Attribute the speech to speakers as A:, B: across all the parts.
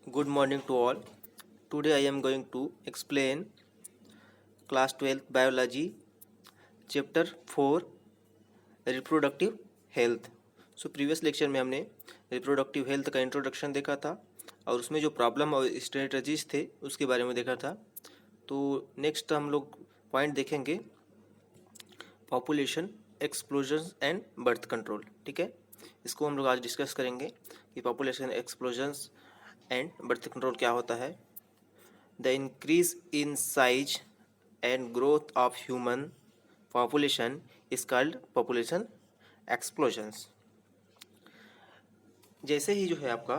A: Good morning to all. Today I am going to explain class 12 biology chapter 4 reproductive health. So previous lecture में हमने reproductive health का introduction देखा था और उसमें जो प्रॉब्लम और स्ट्रेटजीज थे उसके बारे में देखा था। तो नेक्स्ट हम लोग पॉइंट देखेंगे population explosion and birth control. ठीक है, इसको हम लोग आज डिस्कस करेंगे कि population explosions and birth control क्या होता है। The increase in size and growth of human population is called population explosions। जैसे ही जो है आपका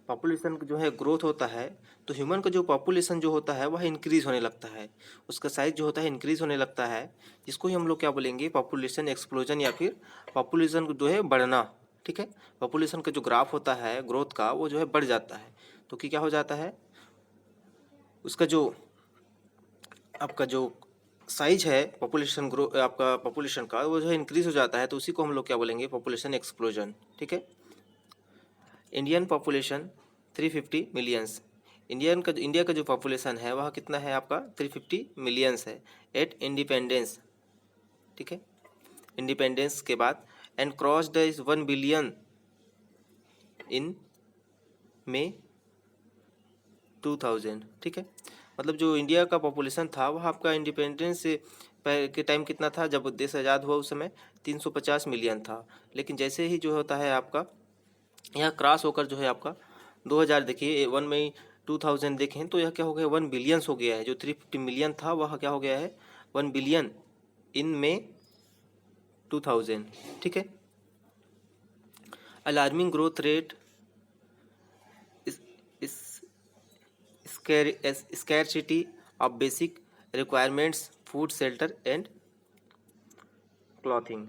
A: पॉपुलेशन जो है ग्रोथ होता है तो ह्यूमन का जो पॉपुलेशन जो होता है वह इंक्रीज होने लगता है, उसका साइज जो होता है इंक्रीज होने लगता है, जिसको ही हम लोग क्या बोलेंगे पॉपुलेशन एक्सप्लोजन या फिर पॉपुलेशन जो है बढ़ना। ठीक है, पॉपुलेशन का जो ग्राफ होता है ग्रोथ का वो जो है बढ़ जाता है। तो क्या हो जाता है, उसका जो आपका जो साइज है पॉपुलेशन ग्रो आपका पॉपुलेशन का वो जो है इंक्रीज हो जाता है, तो उसी को हम लोग क्या बोलेंगे पॉपुलेशन एक्सप्लोजन। ठीक है, इंडियन पॉपुलेशन 350 मिलियंस। इंडिया का जो पॉपुलेशन है वह कितना है आपका 350 मिलियंस है एट इंडिपेंडेंस। ठीक है, इंडिपेंडेंस के बाद and cross the 1 billion in May 2000। ठीक है, मतलब जो इंडिया का पॉपुलेशन था वह आपका इंडिपेंडेंस से के टाइम कितना था, जब देश आज़ाद हुआ उस समय 350 मिलियन था। लेकिन जैसे ही जो होता है आपका यह क्रॉस होकर जो है आपका 2000 देखिए 1 मई 2000 देखें तो यह क्या हो गया 1 बिलियंस हो गया है। जो 350 मिलियन था वह क्या हो गया है 1 बिलियन इन मे 2000। ठीक है, अलार्मिंग ग्रोथ रेट इस scarcity of basic requirements food shelter and clothing.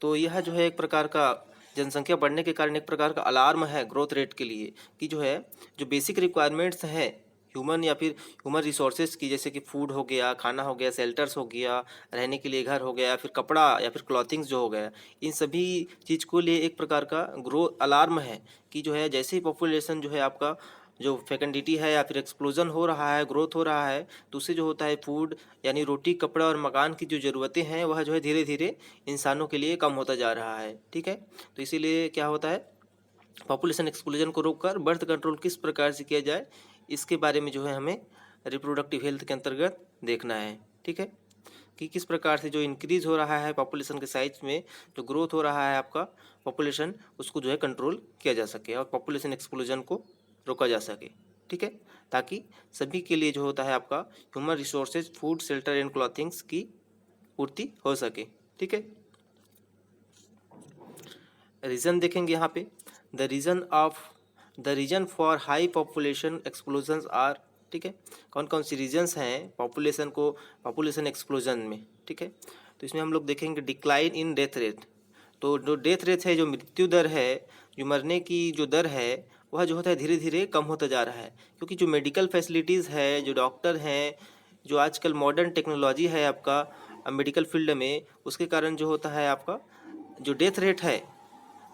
A: तो यह जो है एक प्रकार का जनसंख्या बढ़ने के कारण एक प्रकार का अलार्म है ग्रोथ रेट के लिए कि जो है जो बेसिक रिक्वायरमेंट्स हैं ह्यूमन या फिर ह्यूमन रिसोर्सेज की, जैसे कि फूड हो गया, खाना हो गया, शेल्टर्स हो गया, रहने के लिए घर हो गया, फिर कपड़ा या फिर क्लॉथिंग्स जो हो गया, इन सभी चीज़ को लिए एक प्रकार का ग्रोथ अलार्म है कि जो है जैसे ही पॉपुलेशन जो है आपका जो फैकेंडिटी है या फिर एक्सप्लोजन हो रहा है, ग्रोथ हो रहा है, तो उससे जो होता है फूड यानी रोटी, कपड़ा और मकान की जो ज़रूरतें हैं वह जो है धीरे धीरे इंसानों के लिए कम होता जा रहा है। ठीक है, तो इसीलिए क्या होता है पॉपुलेशन एक्सप्लोजन को रोककर बर्थ कंट्रोल किस प्रकार से किया जाए, इसके बारे में जो है हमें रिप्रोडक्टिव हेल्थ के अंतर्गत देखना है। ठीक है, कि किस प्रकार से जो इंक्रीज हो रहा है पॉपुलेशन के साइज में, जो ग्रोथ हो रहा है आपका पॉपुलेशन, उसको जो है कंट्रोल किया जा सके और पॉपुलेशन एक्सप्लोजन को रोका जा सके। ठीक है, ताकि सभी के लिए जो होता है आपका human resources food shelter and clothings की पूर्ति हो सके। ठीक है, रीज़न देखेंगे यहाँ पे the reason for high population explosions are. ठीक है, कौन कौन सी रीजन्स हैं पॉपुलेशन एक्सप्लोजन में। ठीक है, तो इसमें हम लोग देखेंगे डिक्लाइन इन डेथ रेट। तो जो डेथ रेट है, जो मृत्यु दर है, जो मरने की जो दर है, वह जो होता है धीरे धीरे कम होता जा रहा है, क्योंकि जो मेडिकल फैसिलिटीज़ है, जो डॉक्टर हैं, जो आजकल मॉडर्न टेक्नोलॉजी है आपका मेडिकल फील्ड में, उसके कारण जो होता है आपका जो डेथ रेट है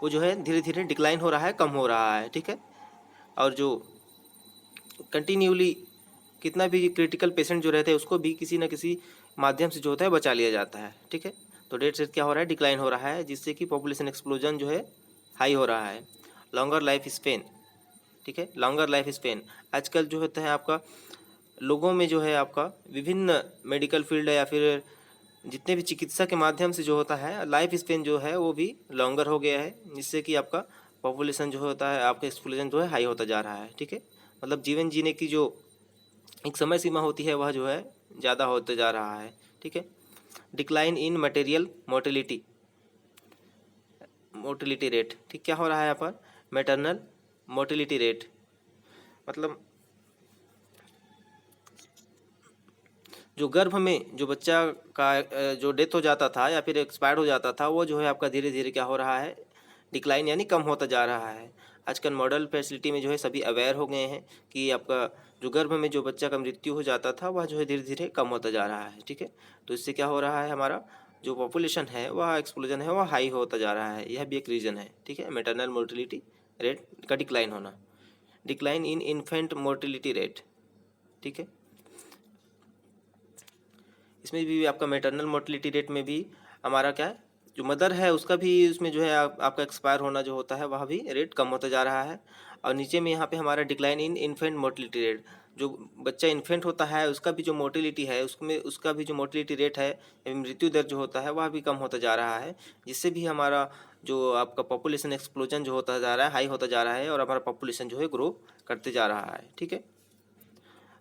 A: वो जो है धीरे धीरे डिक्लाइन हो रहा है, कम हो रहा है। ठीक है, और जो कंटिन्यूली कितना भी क्रिटिकल पेशेंट जो रहते हैं उसको भी किसी न किसी माध्यम से जो होता है बचा लिया जाता है। ठीक है, तो डेथ रेट क्या हो रहा है डिक्लाइन हो रहा है, जिससे कि पॉपुलेशन एक्सप्लोजन जो है हाई हो रहा है। Longer life span. ठीक है, लॉन्गर लाइफ स्पेन आजकल जो होता है आपका लोगों में जो है आपका विभिन्न मेडिकल फील्ड या फिर जितने भी चिकित्सा के माध्यम से जो होता है लाइफ स्पेन जो है वो भी लॉन्गर हो गया है, जिससे कि आपका पॉपुलेशन जो होता है आपका एक्सप्लोजन जो है हाई होता जा रहा है। ठीक है, मतलब जीवन जीने की जो एक समय सीमा होती है वह जो है ज़्यादा होते जा रहा है। ठीक है, decline in material motility rate. ठीक, क्या हो रहा है यहाँ पर मैटरनल मोटिलिटी रेट, मतलब जो गर्भ में जो बच्चा का जो डेथ हो जाता था या फिर एक्सपायर हो जाता था वो जो है आपका धीरे धीरे क्या हो रहा है डिक्लाइन यानी कम होता जा रहा है। आजकल मॉडल फैसिलिटी में जो है सभी अवेयर हो गए हैं कि आपका जो गर्भ में जो बच्चा का मृत्यु हो जाता था वह जो है धीरे धीरे कम होता जा रहा है। ठीक है, तो इससे क्या हो रहा है हमारा जो पॉपुलेशन है वह एक्सप्लोजन है वह हाई होता जा रहा है, यह भी एक रीज़न है। ठीक है, मैटरनल मोर्टिलिटी रेट का डिक्लाइन होना। Decline in infant mortality rate, ठीक है। इसमें भी आपका मैटरनल मोर्टिलिटी रेट में भी हमारा क्या है, जो मदर है उसका भी उसमें जो है आपका एक्सपायर होना जो होता है वह भी रेट कम होता जा रहा है। और नीचे में यहाँ पे हमारा decline in infant mortality rate, जो बच्चा इन्फेंट होता है उसका भी जो मोर्टिलिटी है उसमें उसका भी जो मोर्टिलिटी रेट है, मृत्यु दर जो होता है वह भी कम होता जा रहा है, जिससे भी हमारा जो आपका पॉपुलेशन एक्सप्लोजन जो होता जा रहा है हाई होता जा रहा है और हमारा पॉपुलेशन जो है ग्रो करते जा रहा है, ठीक है।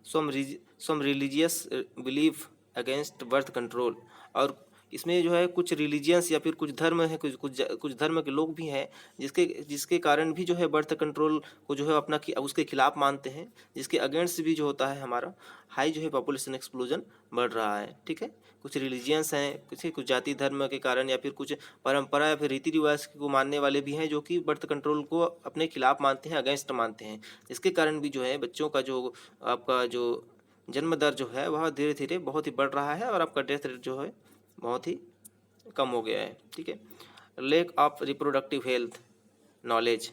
A: Some religious belief against birth control, और इसमें जो है कुछ रिलीजियंस या फिर कुछ धर्म है, कुछ धर्म के लोग भी हैं जिसके कारण भी जो है बर्थ कंट्रोल को जो है अपना उसके खिलाफ मानते हैं, जिसके अगेंस्ट भी जो होता है हमारा हाई जो है पॉपुलेशन एक्सप्लोजन बढ़ रहा है, ठीक है। कुछ रिलीजियंस हैं, कुछ जाति धर्म के कारण या फिर कुछ परंपरा या फिर रीति रिवाज को मानने वाले भी हैं जो कि बर्थ कंट्रोल को अपने खिलाफ मानते हैं, अगेंस्ट मानते हैं, जिसके कारण भी जो है बच्चों का जो आपका जो जन्म दर जो है वह धीरे धीरे बहुत ही बढ़ रहा है और आपका डेथ रेट जो है बहुत ही कम हो गया है, ठीक है। Lack of reproductive health knowledge,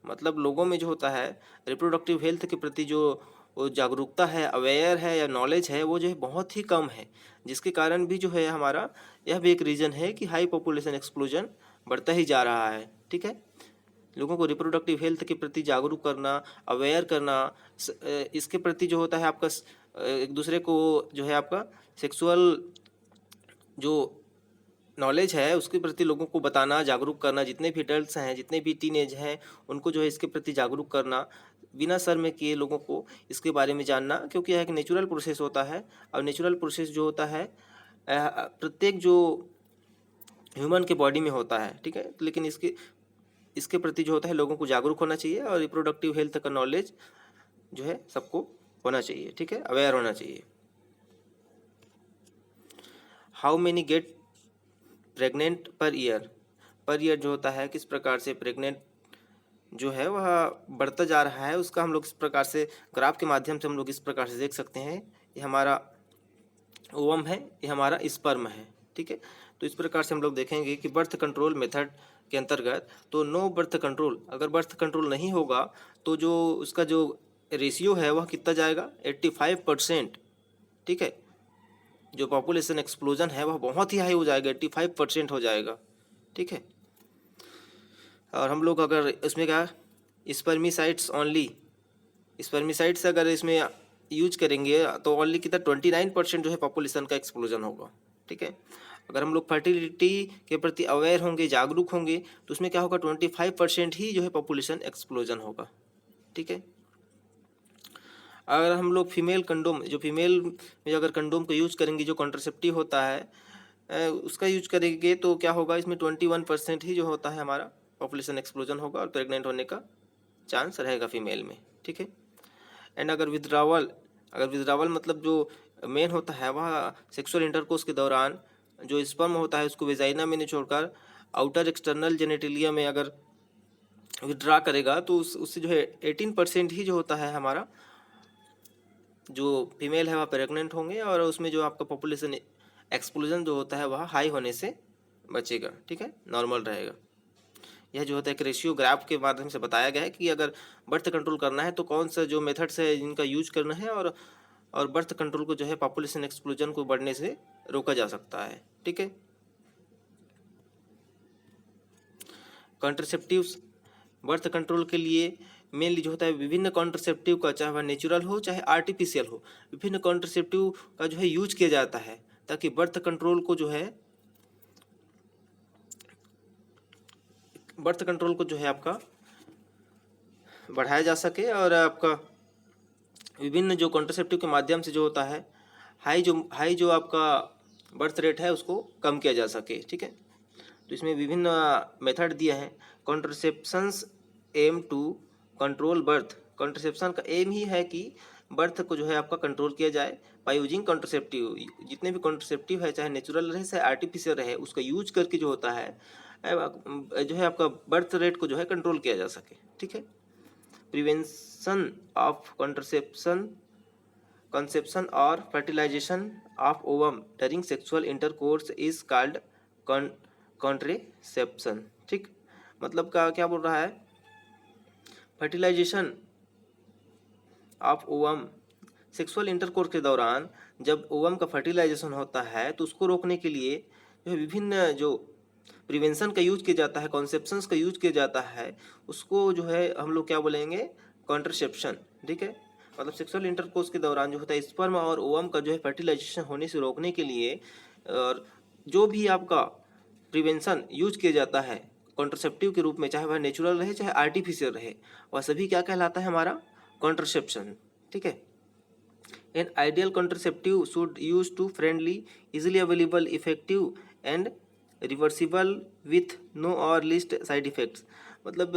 A: मतलब लोगों में जो होता है रिप्रोडक्टिव हेल्थ के प्रति जो वो जागरूकता है, अवेयर है या नॉलेज है, वो जो है बहुत ही कम है, जिसके कारण भी जो है हमारा यह भी एक रीज़न है कि हाई पॉपुलेशन एक्सप्लोजन बढ़ता ही जा रहा है, ठीक है। लोगों को रिप्रोडक्टिव हेल्थ के प्रति जागरूक करना, अवेयर करना, इसके प्रति जो होता है आपका एक दूसरे को जो है आपका सेक्सुअल जो नॉलेज है उसके प्रति लोगों को बताना, जागरूक करना, जितने भी एडल्ट्स हैं, जितने भी टीनेज हैं, उनको जो है इसके प्रति जागरूक करना, बिना शर्म में किए लोगों को इसके बारे में जानना, क्योंकि यह एक नेचुरल प्रोसेस होता है। और नेचुरल प्रोसेस जो होता है प्रत्येक जो ह्यूमन के बॉडी में होता है, ठीक है। लेकिन इसके प्रति जो होता है लोगों को जागरूक होना चाहिए और रिप्रोडक्टिव हेल्थ का नॉलेज जो है सबको होना चाहिए, ठीक है, अवेयर होना चाहिए। How many get pregnant per year जो होता है किस प्रकार से प्रेग्नेंट जो है वह बढ़ता जा रहा है, उसका हम लोग इस प्रकार से ग्राफ के माध्यम से हम लोग इस प्रकार से देख सकते हैं। ये हमारा ओवम है, ये हमारा स्पर्म है, ठीक है। तो इस प्रकार से हम लोग देखेंगे कि बर्थ कंट्रोल मेथड के अंतर्गत तो नो बर्थ कंट्रोल, अगर बर्थ कंट्रोल नहीं होगा तो जो उसका जो रेशियो है वह कितना जाएगा 85%, ठीक है। जो पॉपुलेशन एक्सप्लोजन है वह बहुत ही हाई हो जाएगा, 85% हो जाएगा, ठीक है। और हम लोग अगर इसमें क्या स्पर्मिसाइड्स ओनली, स्पर्मिसाइड्स अगर इसमें यूज करेंगे तो ओनली कितना 29% जो है पॉपुलेशन का एक्सप्लोजन होगा, ठीक है। अगर हम लोग फर्टिलिटी के प्रति अवेयर होंगे, जागरूक होंगे, तो उसमें क्या होगा 25% ही जो है पॉपुलेशन एक्सप्लोजन होगा, ठीक है। अगर हम लोग फीमेल कंडोम, जो फीमेल में अगर कंडोम का यूज करेंगे, जो कॉन्ट्रासेप्टिव होता है उसका यूज करेंगे, तो क्या होगा इसमें 21% ही जो होता है हमारा पॉपुलेशन एक्सप्लोजन होगा और प्रेग्नेंट होने का चांस रहेगा फीमेल में, ठीक है। एंड अगर विथड्रावल मतलब जो मेन होता है वह सेक्सुअल इंटरकोर्स के दौरान जो स्पर्म होता है उसको वेजाइना में छोड़कर आउटर एक्सटर्नल जेनेटिलिया में अगर विथड्रा करेगा तो उससे जो है 18% ही जो होता है हमारा जो फीमेल है वह प्रेग्नेंट होंगे और उसमें जो आपका पॉपुलेशन एक्सप्लोजन जो होता है वह हाई होने से बचेगा, ठीक है, नॉर्मल रहेगा। यह जो होता है एक रेशियो ग्राफ के माध्यम से बताया गया है कि अगर बर्थ कंट्रोल करना है तो कौन सा जो मेथड्स है जिनका यूज करना है और बर्थ कंट्रोल को जो है पॉपुलेशन एक्सप्लोजन को बढ़ने से रोका जा सकता है, ठीक है। कॉन्ट्रासेप्टिव्स बर्थ कंट्रोल के लिए मेनली जो होता है विभिन्न कॉन्ट्रासेप्टिव का, चाहे वह नेचुरल हो चाहे आर्टिफिशियल हो, विभिन्न कॉन्ट्रासेप्टिव का जो है यूज किया जाता है ताकि बर्थ कंट्रोल को जो है आपका बढ़ाया जा सके और आपका विभिन्न जो कॉन्ट्रासेप्टिव के माध्यम से जो होता है हाई जो आपका बर्थ रेट है उसको कम किया जा सके, ठीक है। तो इसमें विभिन्न मेथड दिए हैं। Contraceptions aim to control birth, contraception का एम ही है कि बर्थ को जो है आपका कंट्रोल किया जाए बाय यूजिंग कॉन्ट्रासेप्टिव। जितने भी कॉन्ट्रासेप्टिव है चाहे नेचुरल रहे चाहे आर्टिफिशियल रहे, उसका यूज करके जो होता है जो है आपका बर्थ रेट को जो है कंट्रोल किया जा सके, ठीक है। प्रिवेंशन ऑफ कंसेप्शन और fertilisation of ovum during sexual intercourse is called contraception, ठीक। मतलब क्या बोल रहा है, fertilisation of ovum, sexual intercourse के दौरान जब ओवम का फर्टिलाइजेशन होता है तो उसको रोकने के लिए जो है विभिन्न जो प्रिवेंशन का यूज किया जाता है, कॉन्सेप्शंस का यूज किया जाता है, उसको जो है हम लोग क्या बोलेंगे, कॉन्ट्रसेप्शन। ठीक है, मतलब सेक्सुअल इंटरकोर्स के दौरान जो होता है स्पर्म और ओवम का जो है फर्टिलाइजेशन होने से रोकने के लिए और जो भी आपका प्रिवेंशन यूज किया जाता है कॉन्ट्रसेप्टिव के रूप में, चाहे वह नेचुरल रहे चाहे आर्टिफिशियल रहे, वह सभी क्या कहलाता है, हमारा कॉन्ट्रसेप्शन। ठीक है, an ideal contraceptive should use to friendly, easily available, effective and reversible with no or least side effects. मतलब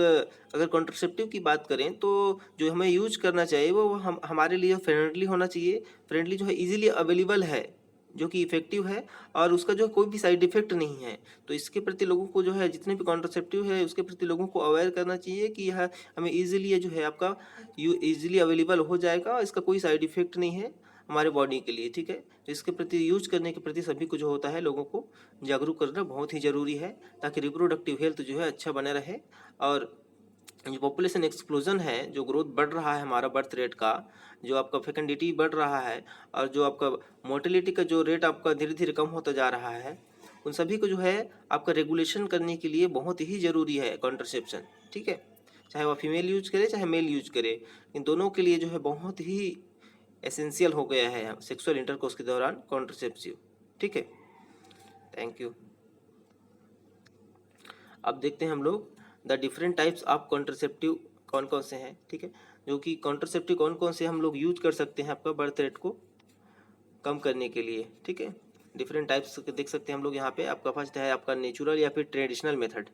A: अगर कॉन्ट्रसेप्टिव की बात करें तो जो हमें यूज करना चाहिए वो हम हमारे लिए फ्रेंडली होना चाहिए, फ्रेंडली जो है इजीली अवेलेबल है, जो कि इफेक्टिव है और उसका जो कोई भी साइड इफेक्ट नहीं है। तो इसके प्रति लोगों को जो है जितने भी कॉन्ट्रसेप्टिव है उसके प्रति लोगों को अवेयर करना चाहिए कि यह हमें इजीली जो है आपका इजीली अवेलेबल हो जाएगा, इसका कोई साइड इफेक्ट नहीं है हमारे बॉडी के लिए। ठीक है, तो इसके प्रति यूज करने के प्रति सभी को जो होता है लोगों को जागरूक करना बहुत ही ज़रूरी है, ताकि रिप्रोडक्टिव हेल्थ जो है अच्छा बना रहे। और जो पॉपुलेशन एक्सप्लोजन है, जो ग्रोथ बढ़ रहा है हमारा बर्थ रेट का, जो आपका फेकेंडिटी बढ़ रहा है और जो आपका मोर्टेलिटी का जो रेट आपका धीरे धीरे कम होता जा रहा है, उन सभी को जो है आपका रेगुलेशन करने के लिए बहुत ही ज़रूरी है कॉन्ट्रसेप्शन। ठीक है, चाहे वह फीमेल यूज करे चाहे मेल यूज करे, इन दोनों के लिए जो है बहुत ही एसेंशियल हो गया है सेक्सुअल इंटरकोर्स के दौरान कॉन्ट्रसेप्टिव। ठीक है, थैंक यू। अब देखते हैं हम लोग the different types of contraceptive कौन कौन से हैं। ठीक है, जो कि कॉन्ट्रसेप्टिव कौन कौन से हम लोग यूज कर सकते हैं आपका बर्थ रेट को कम करने के लिए। ठीक है, डिफरेंट टाइप्स देख सकते हैं हम लोग यहाँ पे। आपका फर्स्ट है आपका नेचुरल या फिर ट्रेडिशनल मेथड।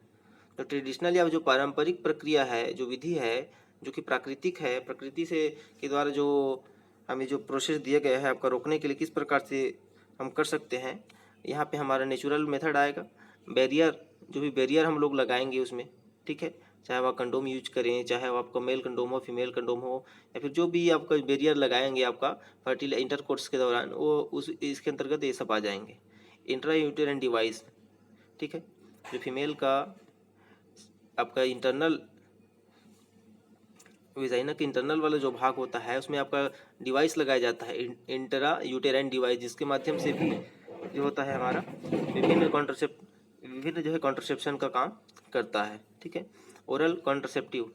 A: तो ट्रेडिशनल या जो पारंपरिक प्रक्रिया है, जो विधि है, जो कि प्राकृतिक है, प्रकृति से के द्वारा जो हमें जो प्रोसेस दिया गया है आपका रोकने के लिए किस प्रकार से हम कर सकते हैं, यहाँ पे हमारा नेचुरल मेथड आएगा। बैरियर, जो भी बैरियर हम लोग लगाएंगे उसमें, ठीक है, चाहे वह कंडोम यूज करें, चाहे वह आपका मेल कंडोम हो फीमेल कंडोम हो, या फिर जो भी आपका बैरियर लगाएंगे आपका फर्टिल इंटरकोर्स के दौरान, वो उस इसके अंतर्गत ये सब आ जाएंगे। इंट्रा यूटेराइन डिवाइस, ठीक है, जो फीमेल का आपका इंटरनल वेजाइना के इंटरनल वाला जो भाग होता है उसमें आपका डिवाइस लगाया जाता है, इंट्रा यूटेराइन डिवाइस, जिसके माध्यम से भी जो होता है हमारा विभिन्न जो है कॉन्ट्रसेप्शन का काम करता है। ठीक है, ओरल कॉन्ट्रसेप्टिव,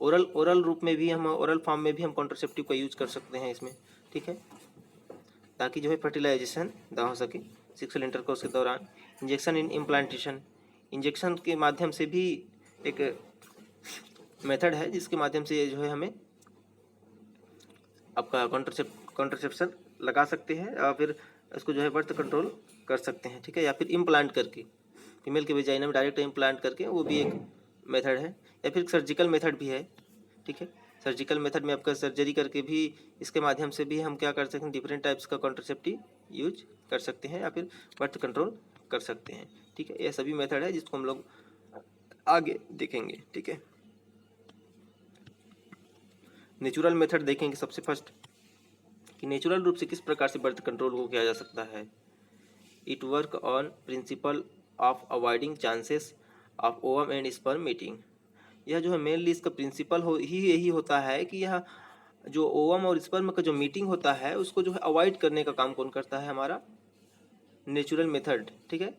A: ओरल रूप में भी हम, ओरल फॉर्म में भी हम कॉन्ट्रसेप्टिव का यूज कर सकते हैं इसमें। ठीक है, ताकि जो है फर्टिलाइजेशन ना हो सके सेक्सुअल इंटरकोर्स के दौरान। इंजेक्शन इन इम्प्लांटेशन, इंजेक्शन के माध्यम से भी एक मेथड है जिसके माध्यम से जो है हमें आपका कॉन्ट्रसेप्शन लगा सकते हैं और फिर इसको जो है बर्थ कंट्रोल कर सकते हैं। ठीक है, या फिर इम्प्लांट करके फीमेल के वेजाइना में डायरेक्ट इम्प्लांट करके, वो भी एक मेथड है। या फिर सर्जिकल मेथड भी है। ठीक है, सर्जिकल मेथड में आपका सर्जरी करके भी इसके माध्यम से भी हम क्या कर सकते हैं, डिफरेंट टाइप्स का कॉन्ट्रसेप्टिव यूज कर सकते हैं या फिर बर्थ कंट्रोल कर सकते हैं। ठीक है, यह सभी मेथड है जिसको हम लोग आगे देखेंगे। ठीक है, नेचुरल मेथड देखेंगे सबसे फर्स्ट कि नेचुरल रूप से किस प्रकार से बर्थ कंट्रोल को किया जा सकता है। It work on principle of avoiding chances of ovum and sperm meeting. यह जो है मेनली इसका प्रिंसिपल यही होता है कि यह जो ओवम और स्पर्म का जो मीटिंग होता है उसको जो है अवॉइड करने का काम कौन करता है, हमारा नेचुरल मेथड। ठीक है,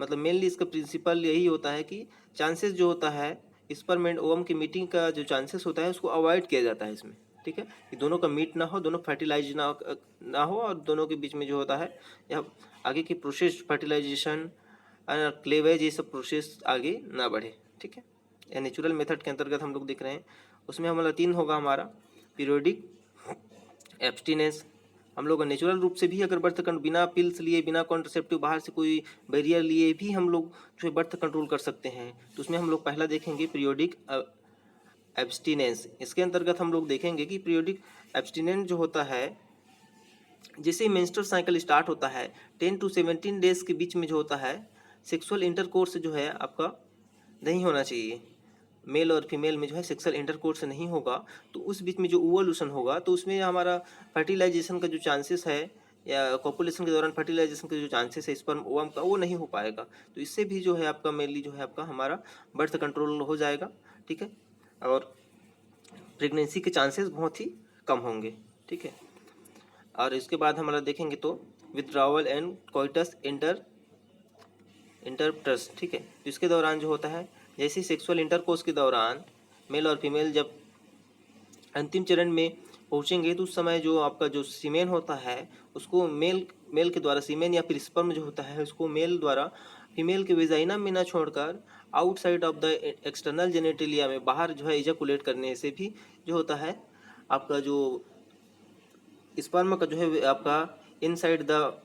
A: मतलब मेनली इसका प्रिंसिपल यही होता है कि चांसेस जो होता है स्पर्म एंड ओवम की मीटिंग का जो चांसेस होता है उसको अवॉइड किया जाता है इसमें। ठीक है, कि दोनों का मीट ना हो, दोनों फर्टिलाइज ना हो और दोनों के बीच में जो होता है या आगे की प्रोसेस फर्टिलाइजेशन क्लेवेज, ये सब प्रोसेस आगे ना बढ़े। ठीक है, या नेचुरल मेथड के अंतर्गत हम लोग देख रहे हैं। उसमें हमारा 3 होगा हमारा पीरियोडिक एब्सटिनेंस। हम लोग नेचुरल रूप से भी अगर बर्थ कंट्रोल बिना पिल्स लिए, बिना कॉन्ट्रसेप्टिव बाहर से कोई बैरियर लिए भी हम लोग जो है बर्थ कंट्रोल कर सकते हैं। तो उसमें हम लोग पहला देखेंगे पीरियोडिक एब्सटिनेंस। इसके अंतर्गत हम लोग देखेंगे कि पीरियोडिक एब्सटिनेंस जो होता है, जैसे ही मेंस्ट्रुअल साइकिल स्टार्ट होता है 10 to 17 डेज के बीच में जो होता है सेक्सुअल इंटरकोर्स जो है आपका नहीं होना चाहिए। मेल और फीमेल में जो है सेक्सुअल इंटरकोर्स नहीं होगा तो उस बीच में जो ओवल्यूशन होगा तो उसमें हमारा फर्टिलाइजेशन का जो चांसेस है या कॉपुलेशन के दौरान फर्टिलाइजेशन का जो चांसेस है स्पर्म ओवम का, वो नहीं हो पाएगा। तो इससे भी जो है आपका मेनली जो है आपका हमारा बर्थ कंट्रोल हो जाएगा। ठीक है, और प्रेगनेंसी के चांसेस बहुत ही कम होंगे, ठीक है। और इसके बाद हमारा देखेंगे तो विथड्रावल एंड कोइटस इंटरप्टस, ठीक है। तो इसके दौरान जो होता है, जैसे सेक्सुअल इंटरकोर्स के दौरान मेल और फीमेल जब अंतिम चरण में पहुंचेंगे तो उस समय जो आपका जो सीमेन होता है उसको मेल के द्वारा, सीमेन या फिर स्पर्म जो होता है उसको मेल द्वारा फीमेल के वेजाइना में ना छोड़कर outside of the external genitalia में बाहर जो है इजैकुलेट करने से भी जो होता है आपका जो स्पर्म का जो है आपका इनसाइड द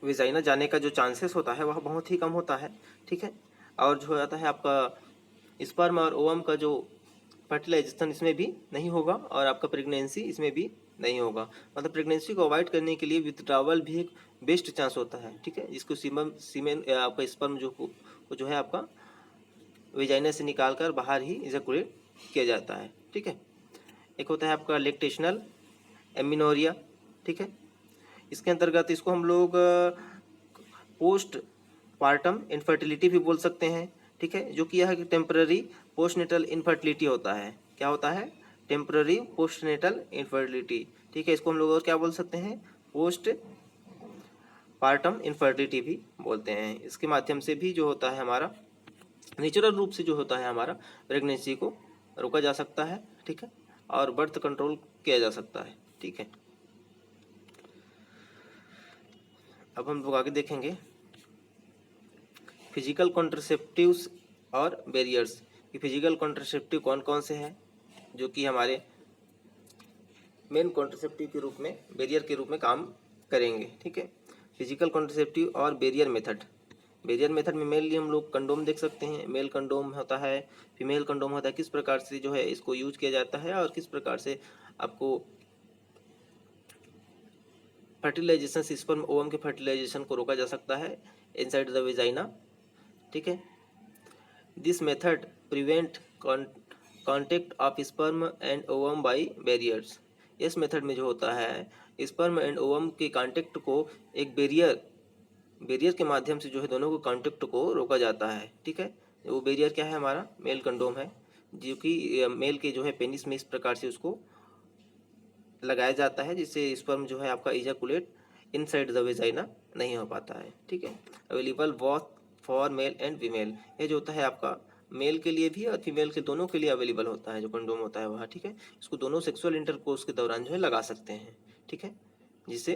A: वेजाइना जाने का जो चांसेस होता है वह बहुत ही कम होता है, ठीक है। और जो होता है आपका स्पर्म और ओवम का जो फर्टिलाइजेशन इसमें भी नहीं होगा और आपका प्रेगनेंसी इसमें भी नहीं होगा। मतलब प्रेगनेंसी को अवॉइड करने के लिए विथड्रावल भी एक बेस्ट चांस होता है, ठीक है। जिसको सीमेन आपका स्पर्म जो है आपका वेजाइना से निकाल कर बाहर ही इजैकुलेट किया जाता है, ठीक है। एक होता है आपका लेक्टेशनल एमिनोरिया, ठीक है। इसके अंतर्गत इसको हम लोग पोस्ट पार्टम इनफर्टिलिटी भी बोल सकते हैं, ठीक है। जो कि यह टेम्पररी पोस्टनेटल इनफर्टिलिटी होता है। क्या होता है? टेम्पररी पोस्टनेटल इनफर्टिलिटी, ठीक है। इसको हम लोग और क्या बोल सकते हैं? पोस्ट पार्टम इनफर्टिलिटी भी बोलते हैं। इसके माध्यम से भी जो होता है हमारा नेचुरल रूप से जो होता है हमारा प्रेगनेंसी को रोका जा सकता है, ठीक है, और बर्थ कंट्रोल किया जा सकता है, ठीक है। अब हम लोग आगे देखेंगे फिजिकल कॉन्ट्रासेप्टिव्स और बैरियर्स। कि फिजिकल कॉन्ट्रासेप्टिव कौन कौन से हैं जो कि हमारे मेन कॉन्ट्रासेप्टिव के रूप में, बैरियर के रूप में काम करेंगे, ठीक है। फिजिकल कॉन्ट्रासेप्टिव और बैरियर मेथड। बैरियर मेथड में मेनली हम लोग कंडोम देख सकते हैं। मेल कंडोम होता है, फीमेल कंडोम होता है। किस प्रकार से जो है इसको यूज किया जाता है और किस प्रकार से आपको फर्टिलाइजेशन, स्पर्म ओवम के फर्टिलाइजेशन को रोका जा सकता है इनसाइड द वेजाइना, ठीक है। This method prevent contact of sperm and ovum by barriers. इस मेथड में जो होता है स्पर्म एंड ओवम के कांटेक्ट को एक बैरियर के माध्यम से जो है दोनों को कांटेक्ट को रोका जाता है, ठीक है। वो बैरियर क्या है? हमारा मेल कंडोम है, जो कि मेल के जो है पेनिस में इस प्रकार से उसको लगाया जाता है जिससे स्पर्म जो है आपका इजैकुलेट इनसाइड द वेजाइना नहीं हो पाता है, ठीक है। Available both for male and female. ये जो होता है आपका मेल के लिए भी और फीमेल के दोनों के लिए अवेलेबल होता है जो कंडोम होता है वह, ठीक है। इसको दोनों सेक्सुअल इंटरकोर्स के दौरान जो है लगा सकते हैं, ठीक है, जिससे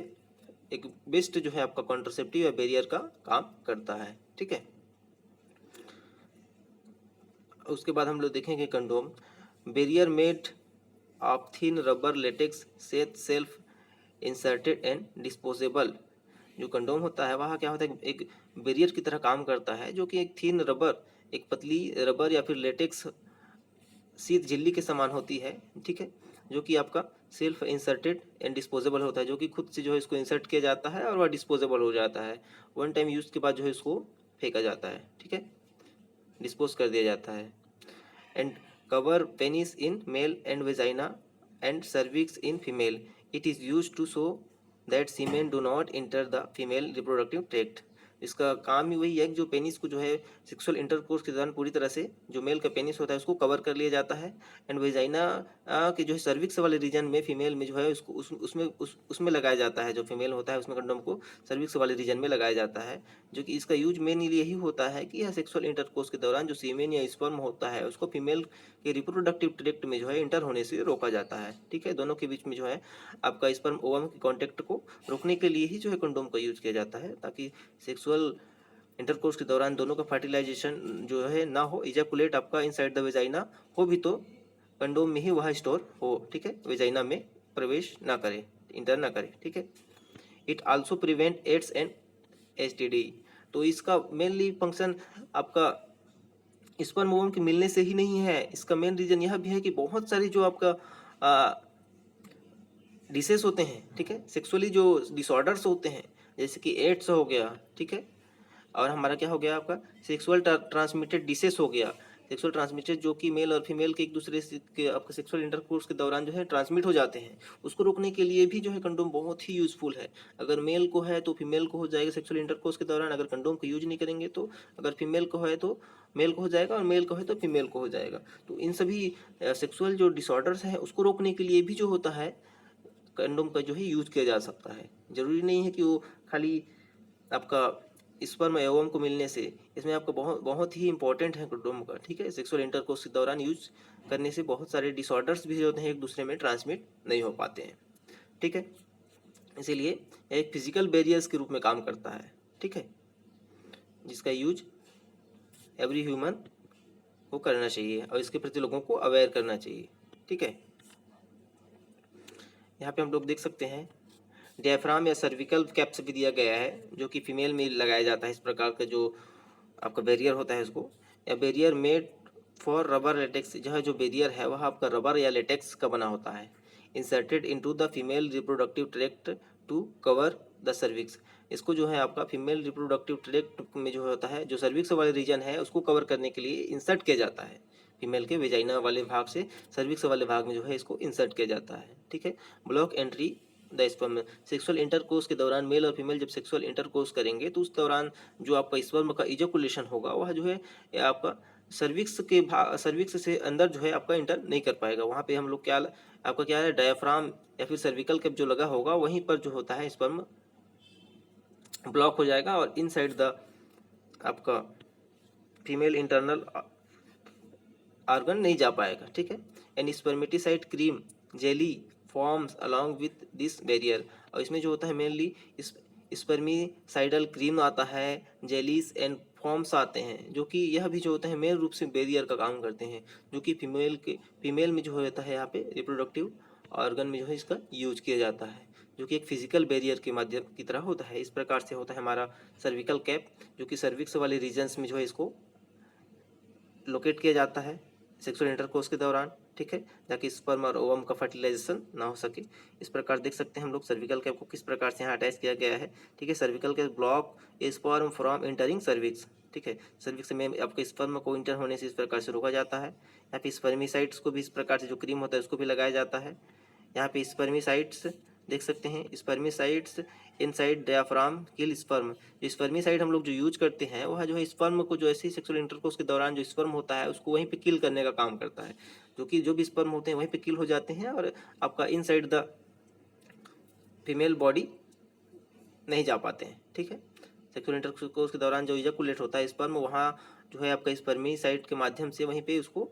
A: एक बेस्ट जो है आपका कॉन्ट्रासेप्टिव या बैरियर का काम करता है, ठीक है। उसके बाद हम लोग देखेंगे condom barrier made of thin rubber latex set self inserted and disposable. जो कंडोम होता है वह क्या होता है? एक बैरियर की तरह काम करता है, जो कि एक थिन रबर, एक पतली रबर या फिर लेटेक्स शीत झिल्ली के समान होती है, ठीक है, जो कि आपका सेल्फ इंसर्टेड एंड डिस्पोजेबल होता है, जो कि खुद से जो है इसको इंसर्ट किया जाता है और वह डिस्पोजेबल हो जाता है। वन टाइम यूज के बाद जो है इसको फेंका जाता है, ठीक है, डिस्पोज कर दिया जाता है। And cover penis in male and vagina and cervix in female. It is use to show that semen do not enter the female reproductive tract. इसका काम ही वही है कि जो पेनिस को जो है सेक्सुअल इंटरकोर्स के दौरान पूरी तरह से जो मेल का पेनिस होता है उसको कवर कर लिया जाता है। एंड वेजाइना के जो है सर्विक्स वाले रीजन में फीमेल में जो है उसको उसमें लगाया जाता है। जो फीमेल होता है उसमें कंडोम को सर्विक्स वाले रीजन में लगाया जाता है, जो कि इसका यूज मेनली यही होता है कि यह सेक्सुअल इंटरकोर्स के दौरान जो सीमेन या स्पर्म होता है उसको फीमेल के रिप्रोडक्टिव ट्रैक्ट में जो है इंटर होने से रोका जाता है, ठीक है। दोनों के बीच में जो है आपका स्पर्म ओवम के कॉन्टेक्ट को रोकने के लिए ही जो है कंडोम का यूज किया जाता है, ताकि सेक्सुअल इंटरकोर्स के दौरान दोनों का फर्टिलाइजेशन जो है ना हो, इजैकुलेट आपका इनसाइड द वेजाइना हो भी तो कंडोम में ही वह स्टोर हो, ठीक है, वेजाइना में प्रवेश ना करे, इंटर ना करे, ठीक है। It also prevent AIDS and STD. तो इसका मेनली फंक्शन आपका स्पर्म ओवम के मिलने से ही नहीं है। इसका मेन रीजन यह भी है कि बहुत सारी जो आपका डिसेस होते हैं, ठीक है, सेक्सुअली जो डिसऑर्डर्स होते हैं, जैसे कि एड्स हो गया, ठीक है, और हमारा क्या हो गया आपका सेक्सुअल ट्रांसमिटेड डिसेस हो गया, सेक्सुअल ट्रांसमिटेड जो कि मेल और फीमेल के एक दूसरे से के आपके सेक्सुअल इंटरकोर्स के दौरान जो है ट्रांसमिट हो जाते हैं, उसको रोकने के लिए भी जो है कंडोम बहुत ही यूजफुल है। अगर मेल को है तो फीमेल को हो जाएगा सेक्सुअल इंटरकोर्स के दौरान, अगर कंडोम का यूज नहीं करेंगे तो अगर फीमेल को है तो मेल को हो जाएगा और मेल को है तो फीमेल को हो जाएगा। तो इन सभी सेक्सुअल जो डिसऑर्डर्स हैं उसको रोकने के लिए भी जो होता है कंडोम का जो है यूज किया जा सकता है। जरूरी नहीं है कि वो खाली आपका स्पर्म एवं को मिलने से, इसमें आपका बहुत बहुत ही इंपॉर्टेंट है कंडोम का, ठीक है। सेक्सुअल इंटरकोर्स के दौरान यूज करने से बहुत सारे डिसऑर्डर्स भी जो होते हैं एक दूसरे में ट्रांसमिट नहीं हो पाते हैं, ठीक है। इसीलिए एक फिजिकल बैरियर्स के रूप में काम करता है, ठीक है, जिसका यूज एवरी ह्यूमन को करना चाहिए और इसके प्रति लोगों को अवेयर करना चाहिए, ठीक है। यहाँ पे हम लोग देख सकते हैं डायफ्राम या सर्विकल कैप्स भी दिया गया है जो कि फीमेल में लगाया जाता है। इस प्रकार का जो आपका बैरियर होता है उसको, या barrier made for rubber latex, जो है जो बैरियर है वह आपका रबर या लेटेक्स का बना होता है, inserted into the female reproductive tract to cover the cervix. इसको जो है आपका फीमेल रिप्रोडक्टिव ट्रैक्ट में जो होता है, जो सर्विक्स वाले रीजन है उसको कवर करने के लिए इंसर्ट किया जाता है। फीमेल के वेजाइना वाले भाग से सर्विक्स वाले भाग में जो है इसको इंसर्ट किया जाता है, ठीक है। Block entry the sperm, sexual intercourse के दौरान मेल और फीमेल जब सेक्सुअल इंटरकोर्स करेंगे तो उस दौरान जो आपका स्पर्म का इजैकुलेशन होगा वह जो है आपका सर्विक्स से अंदर जो है आपका इंटर नहीं कर पाएगा। वहाँ पे हम लोग क्या आपका क्या है डायफ्राम या फिर सर्विकल कैप जो लगा होगा वहीं पर जो होता है स्पर्म ब्लॉक हो जाएगा और इनसाइड द आपका फीमेल इंटरनल ऑर्गन नहीं जा पाएगा, ठीक है। And spermicide cream jelly forms along with this barrier, और इसमें जो होता है मेनली स्पर्मिसाइडल क्रीम आता है, जेलीज एंड फॉर्म्स आते हैं, जो कि यह भी जो होता है मेन रूप से बैरियर का काम करते हैं, जो कि फीमेल में जो होता है यहाँ पे रिप्रोडक्टिव ऑर्गन में जो है इसका यूज किया जाता है, जो कि एक फिजिकल बैरियर के माध्यम की तरह होता है। इस प्रकार से होता है हमारा सर्विकल कैप, जो कि सर्विक्स वाले रीजन्स में जो है इसको लोकेट किया जाता है सेक्सुअल इंटरकोर्स के दौरान, ठीक है, ताकि स्पर्म और ओवम का फर्टिलाइजेशन ना हो सके। इस प्रकार देख सकते हैं हम लोग सर्विकल कैप को किस प्रकार से यहाँ अटैच किया गया है, ठीक है। Cervical cap block sperm from entering cervix, ठीक है, सर्विक्स में आपके स्पर्म को इंटर होने से इस प्रकार से रोका जाता है। यहाँ पे स्पर्मिसाइड्स को भी इस प्रकार से जो क्रीम होता है उसको भी लगाया जाता है। यहाँ पे स्पर्मिसाइड्स देख सकते हैं, स्पर्मिसाइड्स इनसाइड डायफ्राम किल स्पर्म, जो स्पर्मिसाइड हम लोग जो यूज करते हैं वह जो है स्पर्म को जो ऐसे ही सेक्सुअल इंटरकोर्स के दौरान जो स्पर्म होता है उसको वहीं पे किल करने का काम करता है, जो कि जो भी स्पर्म होते हैं वहीं पे किल हो जाते हैं और आपका इनसाइड द फीमेल बॉडी नहीं जा पाते हैं, ठीक है। सेक्सुअल इंटरकोर्स के दौरान जो इजैकुलेट होता है स्पर्म, वहाँ जो है आपका स्पर्मिसाइड के माध्यम से वहीं पे उसको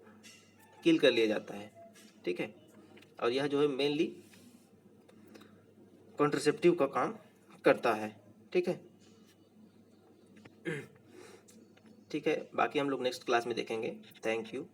A: किल कर लिया जाता है, ठीक है। और यह जो है मेनली कॉन्ट्रासेप्टिव का काम करता है, ठीक है। ठीक है, बाकी हम लोग नेक्स्ट क्लास में देखेंगे। Thank you.